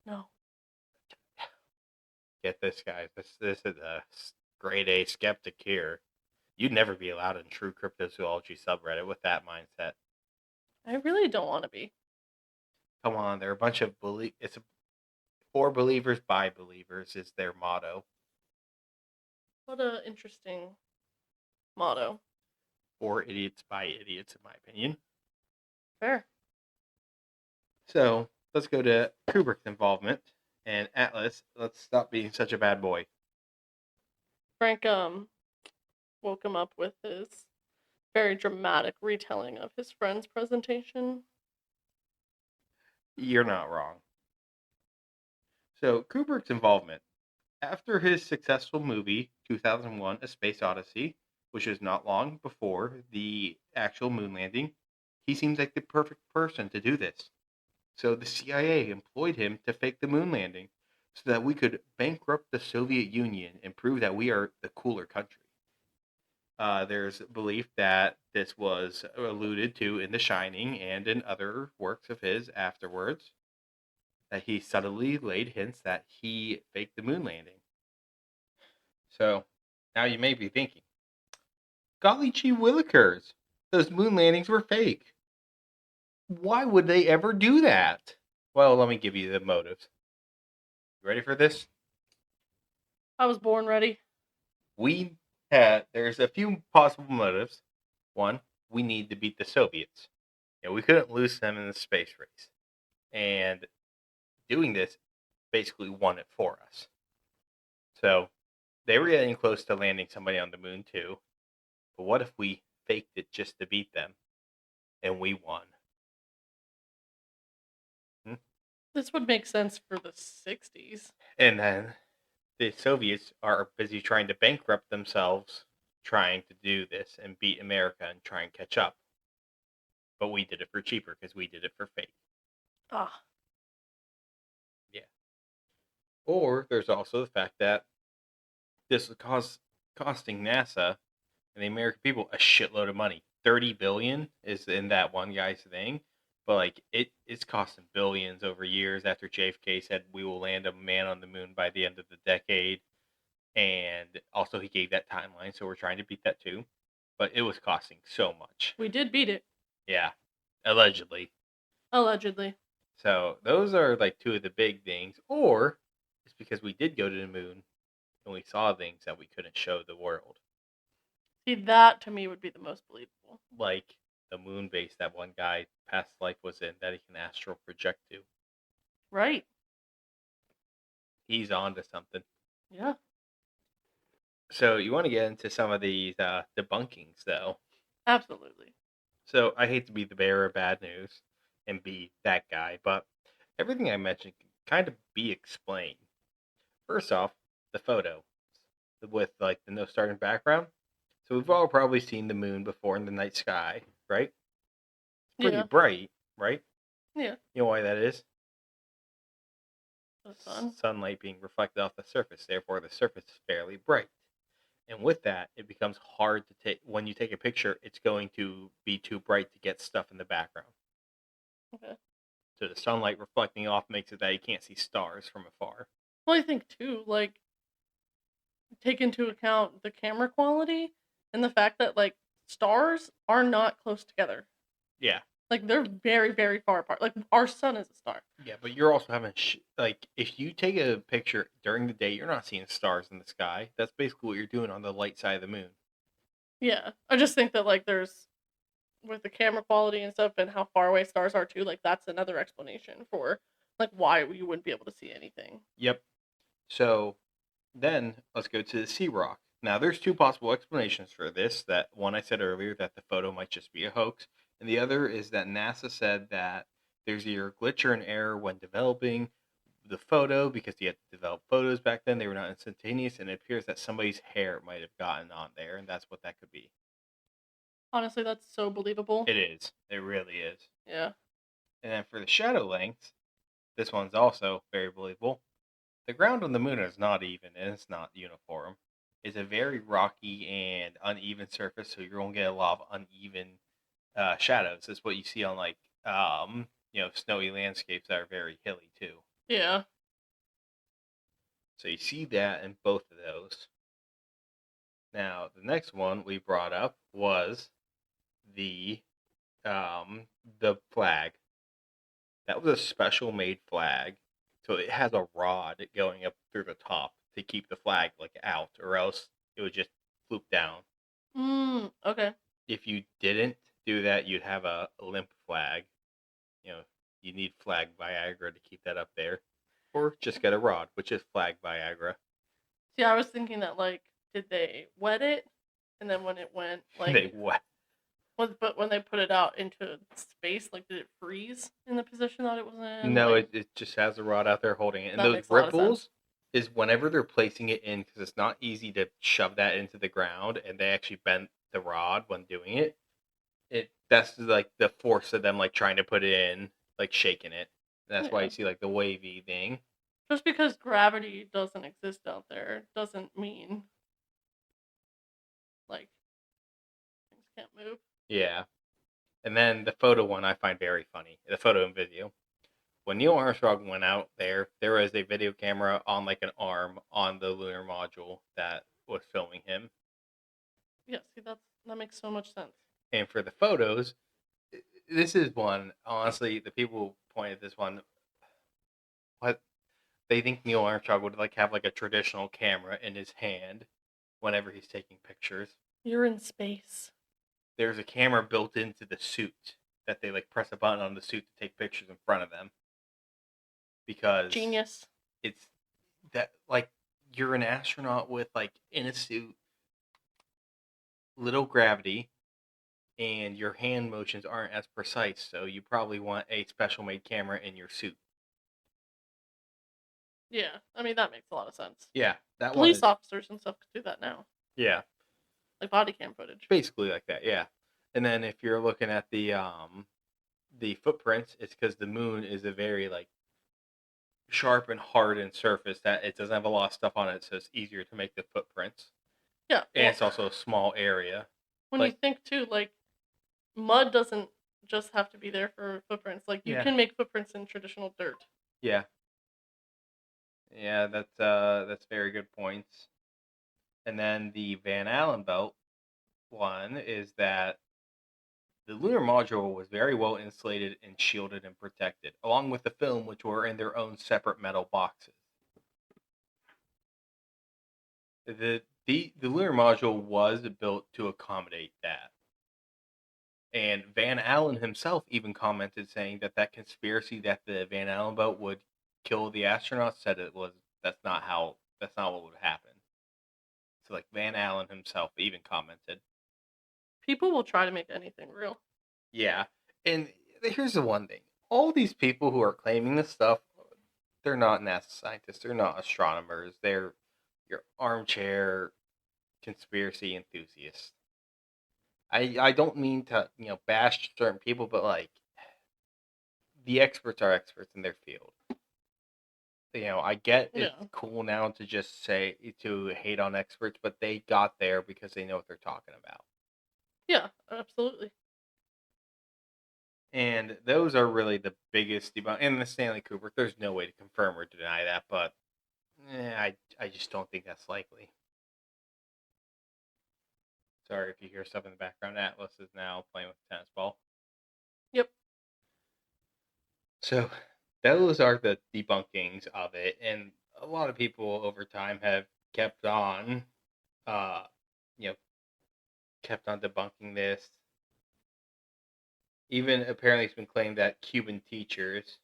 No. Get this, guys. This is a grade A skeptic here. You'd never be allowed in true cryptozoology subreddit with that mindset. I really don't want to be. Come on, they're a bunch of for believers by believers is their motto. What a interesting motto. For idiots by idiots, in my opinion. Fair. So let's go to Kubrick's involvement and Atlas. Let's stop being such a bad boy. Frank woke him up with his very dramatic retelling of his friend's presentation. You're not wrong. So Kubrick's involvement. After his successful movie 2001: A Space Odyssey, which is not long before the actual moon landing, he seems like the perfect person to do this. So the CIA employed him to fake the moon landing so that we could bankrupt the Soviet Union and prove that we are the cooler country. There's belief that this was alluded to in The Shining and in other works of his afterwards, that he subtly laid hints that he faked the moon landing. So now you may be thinking, golly gee willikers, those moon landings were fake. Why would they ever do that? Well, let me give you the motives. You ready for this? I was born ready. There's a few possible motives. One, we need to beat the Soviets. We couldn't lose them in the space race. And doing this basically won it for us. So they were getting close to landing somebody on the moon too. But what if we faked it just to beat them? And we won. This would make sense for the 60s. And then the Soviets are busy trying to bankrupt themselves, trying to do this and beat America and try and catch up. But we did it for cheaper because we did it for fake. Ah. Yeah. Or there's also the fact that this was costing NASA and the American people a shitload of money. $30 billion is in that one guy's thing. But like it's costing billions over years after JFK said we will land a man on the moon by the end of the decade. And also he gave that timeline, so we're trying to beat that too. But it was costing so much. We did beat it. Yeah. Allegedly. Allegedly. So those are like two of the big things. Or it's because we did go to the moon and we saw things that we couldn't show the world. See, that to me would be the most believable. Like the moon base that one guy past life was in that he can astral project to. Right. He's on to something. Yeah. So you want to get into some of these debunkings, though. Absolutely. So I hate to be the bearer of bad news and be that guy, but everything I mentioned can kind of be explained. First off, the photo with like the no starting background. So we've all probably seen the moon before in the night sky, right? It's pretty Yeah. bright, right? Yeah. You know why that is? The sun. Sunlight being reflected off the surface, therefore the surface is fairly bright. And with that, it becomes hard to take when you take a picture, it's going to be too bright to get stuff in the background. Okay. So the sunlight reflecting off makes it that you can't see stars from afar. Well, I think too, like, take into account the camera quality and the fact that like stars are not close together. Yeah. Like they're very, very far apart. Like our sun is a star. Yeah, but you're also having like if you take a picture during the day, you're not seeing stars in the sky. That's basically what you're doing on the light side of the moon. Yeah. I just think that like there's with the camera quality and stuff and how far away stars are too, like that's another explanation for like why you wouldn't be able to see anything. Yep. So then let's go to the sea rock. Now there's two possible explanations for this. That one I said earlier that the photo might just be a hoax, and the other is that NASA said that there's either a glitch or an error when developing the photo because you had to develop photos back then. They were not instantaneous, and it appears that somebody's hair might have gotten on there, and that's what that could be. Honestly, that's so believable. It is. It really is. Yeah. And then for the shadow lengths, this one's also very believable. The ground on the moon is not even and it's not uniform. It's a very rocky and uneven surface, so you're gonna get a lot of uneven shadows. That's what you see on like snowy landscapes that are very hilly too. Yeah. So you see that in both of those. Now the next one we brought up was the flag. That was a special made flag. So it has a rod going up through the top to keep the flag like out, or else it would just floop down. Okay. If you didn't do that, you'd have a limp flag. You need flag Viagra to keep that up there, or just get a rod, which is flag Viagra. See, I was thinking that like, did they wet it, and then when it went like, They what? but when they put it out into space, like, did it freeze in the position that it was in? No, Like, it just has a rod out there holding it, and that those makes a lot of sense. ripples is whenever they're placing it in, because it's not easy to shove that into the ground, and they actually bent the rod when doing it. That's like the force of them like trying to put it in, like shaking it. That's why Yeah. you see like the wavy thing. Just because gravity doesn't exist out there doesn't mean like things can't move. Yeah. And then the photo one I find very funny. The photo and video. When Neil Armstrong went out there, there was a video camera on like an arm on the lunar module that was filming him. Yeah, see that makes so much sense. And for the photos, this is one, honestly, the people who pointed this one, what they think Neil Armstrong would like have like a traditional camera in his hand whenever he's taking pictures. You're in space. There's a camera built into the suit that they like press a button on the suit to take pictures in front of them. Because Genius. it's that like you're an astronaut with like in a suit, little gravity, and your hand motions aren't as precise, so you probably want a special made camera in your suit. Yeah, I mean that makes a lot of sense. Yeah, that one Police is, officers and stuff could do that now, yeah, like body cam footage. basically like that, yeah. And then if you're looking at the footprints, it's because the moon is a very like sharp and hardened surface that it doesn't have a lot of stuff on it, so it's easier to make the footprints. Yeah, And well, it's also a small area. when you like- think too, like mud doesn't just have to be there for footprints. Like you Yeah. can make footprints in traditional dirt. Yeah. Yeah, that's very good points. And then the Van Allen belt one is that the lunar module was very well insulated and shielded and protected, along with the film, which were in their own separate metal boxes. The lunar module was built to accommodate that. And Van Allen himself even commented saying that conspiracy that the Van Allen belt would kill the astronauts, said that's not what would happen. So like Van Allen himself even commented. People will try to make anything real. Yeah. And here's the one thing. All these people who are claiming this stuff, they're not NASA scientists, they're not astronomers, they're your armchair conspiracy enthusiasts. I don't mean to, bash certain people, but like the experts are experts in their field. I get it's Yeah. cool now to just say to hate on experts, but they got there because they know what they're talking about. Yeah, absolutely. And those are really the biggest debunk. And the Stanley Kubrick, there's no way to confirm or deny that, but I just don't think that's likely. Sorry if you hear stuff in the background. Atlas is now playing with a tennis ball. Yep. So those are the debunkings of it, and a lot of people over time have kept on, uh, you know, kept on debunking this. Even apparently, it's been claimed that Cuban teachers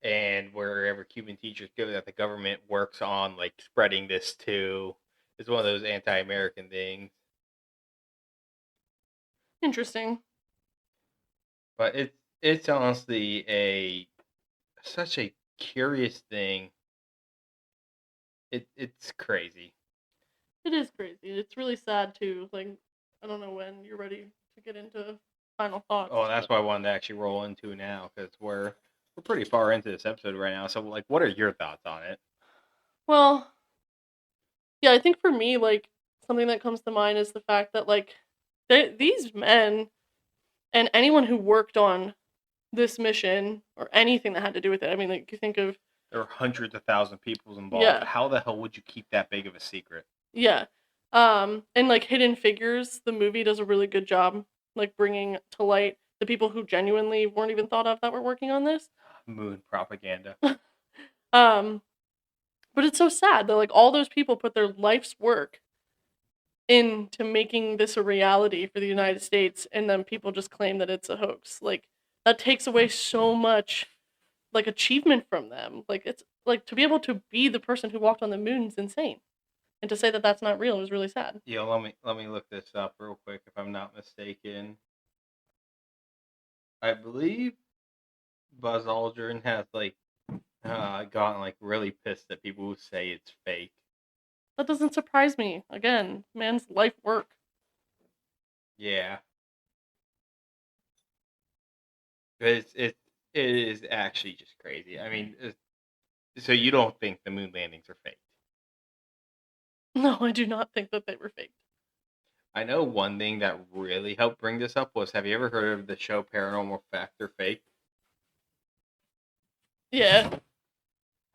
and wherever Cuban teachers go, that the government works on like spreading this to. It's one of those anti-American things. Interesting. But it's honestly such a curious thing. It's crazy. It is crazy. It's really sad too. Like, I don't know when you're ready to get into final thoughts. Oh, that's why I wanted to actually roll into now, because we're pretty far into this episode right now. So, like, what are your thoughts on it? Well, yeah, I think for me, like, something that comes to mind is the fact that, like, these men and anyone who worked on this mission or anything that had to do with it. I mean, like, you think of There are hundreds of thousands of people involved. Yeah. How the hell would you keep that big of a secret? yeah, and like Hidden Figures, the movie does a really good job, like bringing to light the people who genuinely weren't even thought of that were working on this. Moon propaganda. But it's so sad that like all those people put their life's work into making this a reality for the United States, and then people just claim that it's a hoax. Like that takes away so much like achievement from them. Like it's like to be able to be the person who walked on the moon is insane, and to say that that's not real is really sad. Yeah, let me look this up real quick if I'm not mistaken. I believe Buzz Aldrin has like gotten like really pissed at people who say it's fake. That doesn't surprise me. Again, man's life work. Yeah. It is actually just crazy. I mean, so you don't think the moon landings are fake? No, I do not think that they were faked. I know one thing that really helped bring this up was, have you ever heard of the show Paranormal Fact or Fake? Yeah.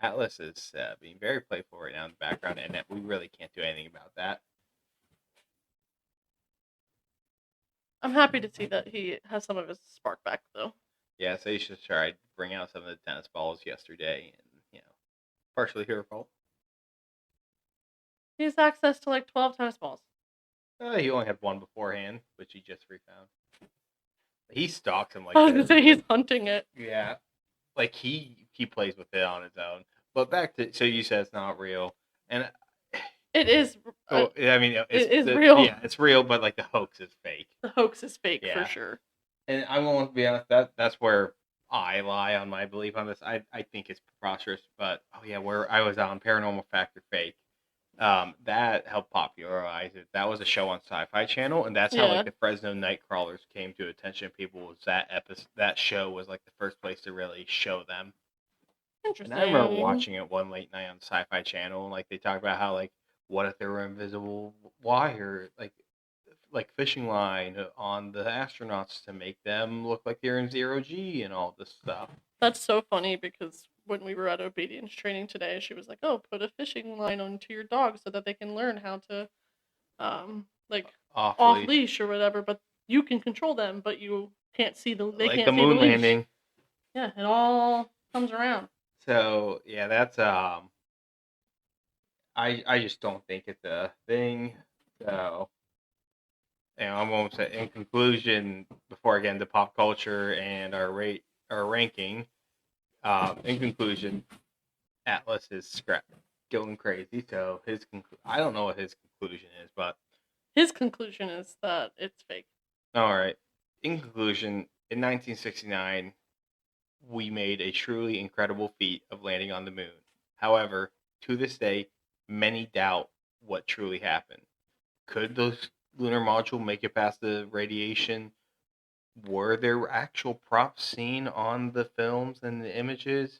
Atlas is being very playful right now in the background, and we really can't do anything about that. I'm happy to see that he has some of his spark back, though. Yeah, so you should try to bring out some of the tennis balls yesterday, and partially her fault. He has access to like 12 tennis balls. He only had one beforehand, which he just refound. He stalks him like I was gonna this. say he's hunting it. Yeah, like he plays with it on his own. But back to, so you said it's not real, and It is. I mean, it is real. Yeah, it's real, but like the hoax is fake. The hoax is fake Yeah. for sure. And I won't be honest, that's where I lie on my belief on this. I think it's preposterous, but where I was on Paranormal Fact or Fake, that helped popularize it. That was a show on Sci-Fi Channel, and that's how Yeah. like the Fresno Nightcrawlers came to attention of people. Was that show was like the first place to really show them. Interesting. And I remember watching it one late night on Sci-Fi Channel, and like they talk about how like what if there were invisible wire like fishing line on the astronauts to make them look like they're in 0G and all this stuff. That's so funny because when we were at obedience training today, she was like, "Oh, put a fishing line onto your dog so that they can learn how to, like off leash or whatever. But you can control them, but you can't see the they like can't the see moon the leash." landing. Yeah, it all comes around. So yeah, that's I just don't think it's a thing. So I'm going to say in conclusion, before I get into pop culture and our ranking. In conclusion, Atlas is going crazy. So I don't know what his conclusion is, but His conclusion is that it's fake. all right. In conclusion, in 1969, we made a truly incredible feat of landing on the moon. However, to this day, many doubt what truly happened. Could those lunar module make it past the radiation? Were there actual props seen on the films and the images?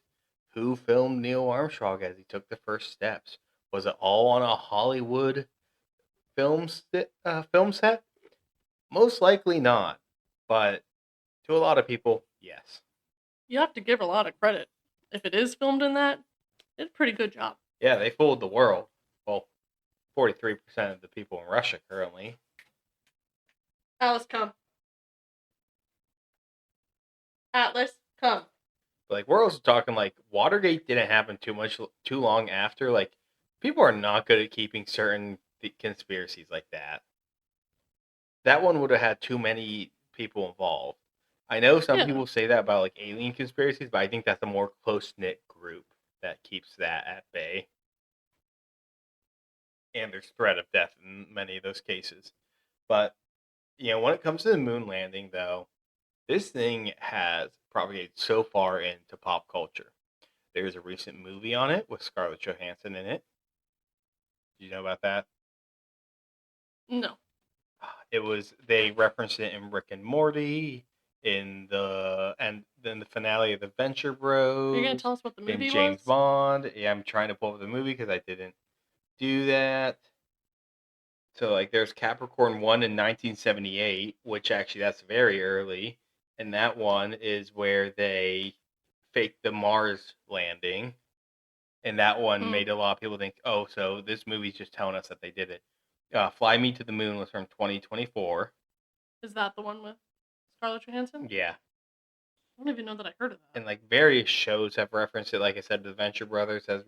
Who filmed Neil Armstrong as he took the first steps? Was it all on a Hollywood film set? Most likely not, but to a lot of people, yes. You have to give a lot of credit. If it is filmed in that, it's a pretty good job. Yeah, they fooled the world. Well, 43% of the people in Russia currently. Alice, come. Atlas, come. Like, we're also talking, like, Watergate didn't happen too long after. Like, people are not good at keeping certain conspiracies like that. That one would have had too many people involved. I know some Yeah. people say that about, like, alien conspiracies, but I think that's a more close-knit group that keeps that at bay. And there's threat of death in many of those cases. But, when it comes to the moon landing, though, this thing has propagated so far into pop culture. There's a recent movie on it with Scarlett Johansson in it. Do you know about that? No. They referenced it in Rick and Morty, and then the finale of the Venture Bros. Are you going to tell us what the in movie James was? Bond. Yeah, I'm trying to pull up the movie because I didn't do that. So, like, there's Capricorn 1 in 1978, which actually that's very early. And that one is where they faked the Mars landing. And that one made a lot of people think, oh, so this movie's just telling us that they did it. Fly Me to the Moon was from 2024. Is that the one with Scarlett Johansson? Yeah. I don't even know that I heard of that. And, like, various shows have referenced it. Like I said, the Venture Brothers has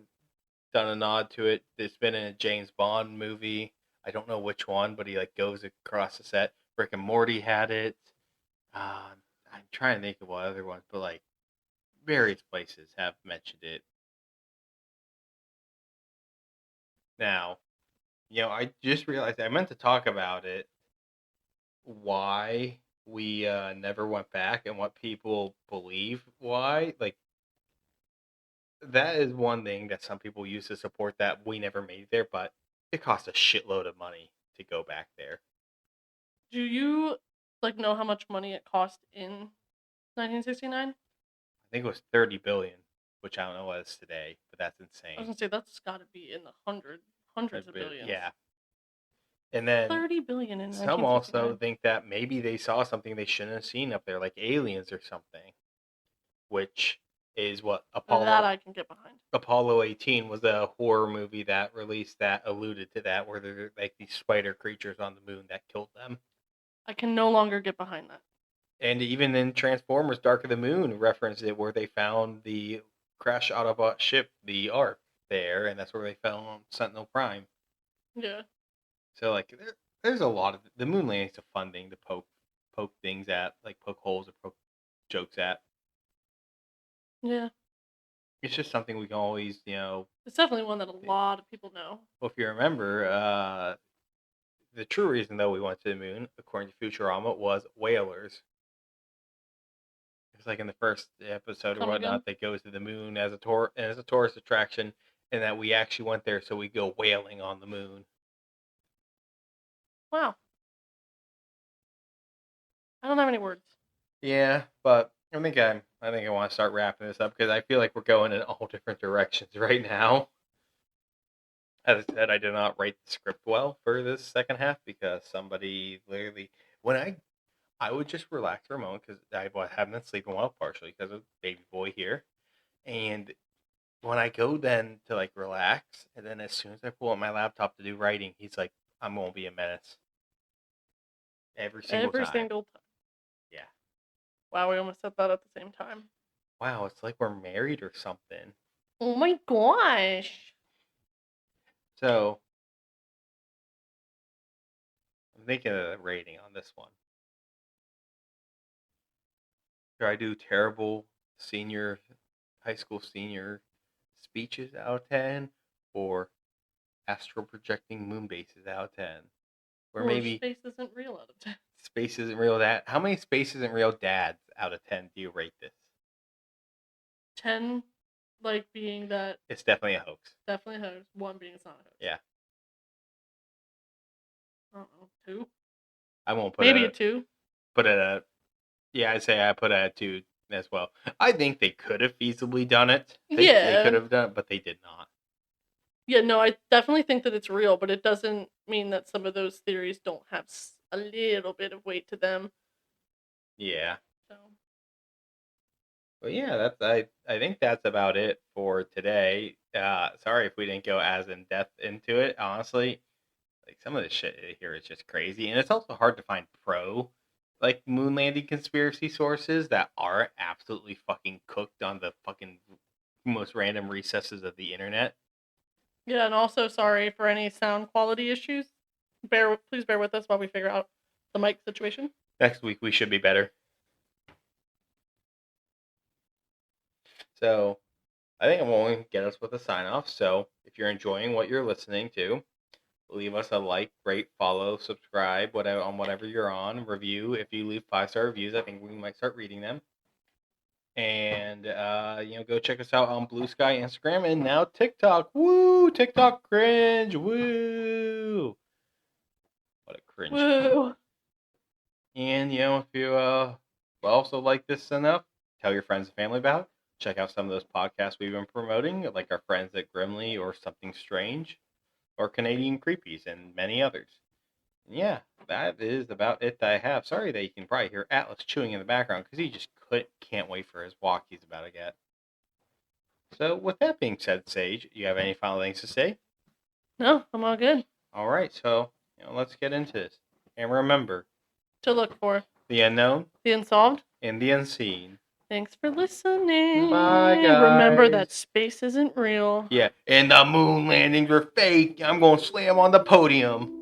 done a nod to it. It's been in a James Bond movie. I don't know which one, but he, like, goes across the set. Rick and Morty had it. I'm trying to think of what other ones, but, like, various places have mentioned it. Now, I just realized I meant to talk about it. Why we never went back and what people believe why. Like, that is one thing that some people use to support that we never made there, but it costs a shitload of money to go back there. Do you know how much money it cost in 1969? I think it was 30 billion, which I don't know what it is today, but that's insane. I was gonna say that's got to be in the hundreds of billions. Yeah. And then 30 billion in some 1969. also think that maybe they saw something they shouldn't have seen up there, like aliens or something, which is what That I can get behind. Apollo 18 was a horror movie that released that alluded to that, where there are, like, these spider creatures on the moon that killed them. I can no longer get behind that. And even in Transformers Dark of the Moon referenced it, where they found the crash Autobot ship, the Ark, there, and that's where they found Sentinel Prime. Yeah. So, like, there's a lot of the moon landing's a fun thing to poke things at, like poke holes or poke jokes at. Yeah. It's just something we can always, It's definitely one that a lot of people know. Well, if you remember, the true reason, though, we went to the moon, according to Futurama, was whalers. It's like in the first episode or Come whatnot, again? that goes to the moon as a tourist attraction, and that we actually went there so we go whaling on the moon. Wow. I don't have any words. Yeah, but I think I want to start wrapping this up because I feel like we're going in all different directions right now. As I said, I did not write the script well for this second half because somebody literally, when I would just relax for a moment because I haven't been sleeping well, partially because of baby boy here. And when I go then to, like, relax, and then as soon as I pull up my laptop to do writing, he's like, I'm going to be a menace. Every single time. Yeah. Wow, we almost said that at the same time. Wow, it's like we're married or something. Oh my gosh. So, I'm thinking of the rating on this one. Should I do terrible high school senior speeches out of 10, or astral projecting moon bases out of 10. Or Well, maybe space isn't real out of 10. space isn't real dad. How many space isn't real dads out of 10 do you rate this? 10, like, being that It's definitely a hoax. definitely a hoax. 1 being it's not a hoax. Yeah. I don't know. 2? I won't put Maybe a a 2. put it at yeah, I'd say I put it at 2 as well. I think they could have feasibly done it. They Yeah. could have done it, but they did not. Yeah, no, I definitely think that it's real, but it doesn't mean that some of those theories don't have a little bit of weight to them. Yeah. So, But yeah, I think that's about it for today. Sorry if we didn't go as in depth into it. Honestly, like some of this shit here is just crazy, and it's also hard to find like moon landing conspiracy sources that aren't absolutely fucking cooked on the fucking most random recesses of the internet. yeah, and also sorry for any sound quality issues. Please bear with us while we figure out the mic situation. Next week we should be better. So I think I'm going to get us with a sign off. So if you're enjoying what you're listening to, leave us a like, rate, follow, subscribe, whatever on whatever you're on. Review. If you leave 5-star reviews, I think we might start reading them. And go check us out on Blue Sky, Instagram, and now TikTok. Woo! TikTok cringe. Woo! What a cringe. Woo! And if you also like this enough, tell your friends and family about it. Check out some of those podcasts we've been promoting, like our friends at Grimly or Something Strange, or Canadian Creepies, and many others. And yeah, that is about it that I have. Sorry that you can probably hear Atlas chewing in the background, because he just can't wait for his walk he's about to get. So with that being said, Sage, you have any final things to say? No, I'm all good. All right, so let's get into this. And remember, To look for the unknown the unsolved. and the unseen. Thanks for listening. Bye, guys. Remember that space isn't real. Yeah, and the moon landings were fake. I'm going to slam on the podium.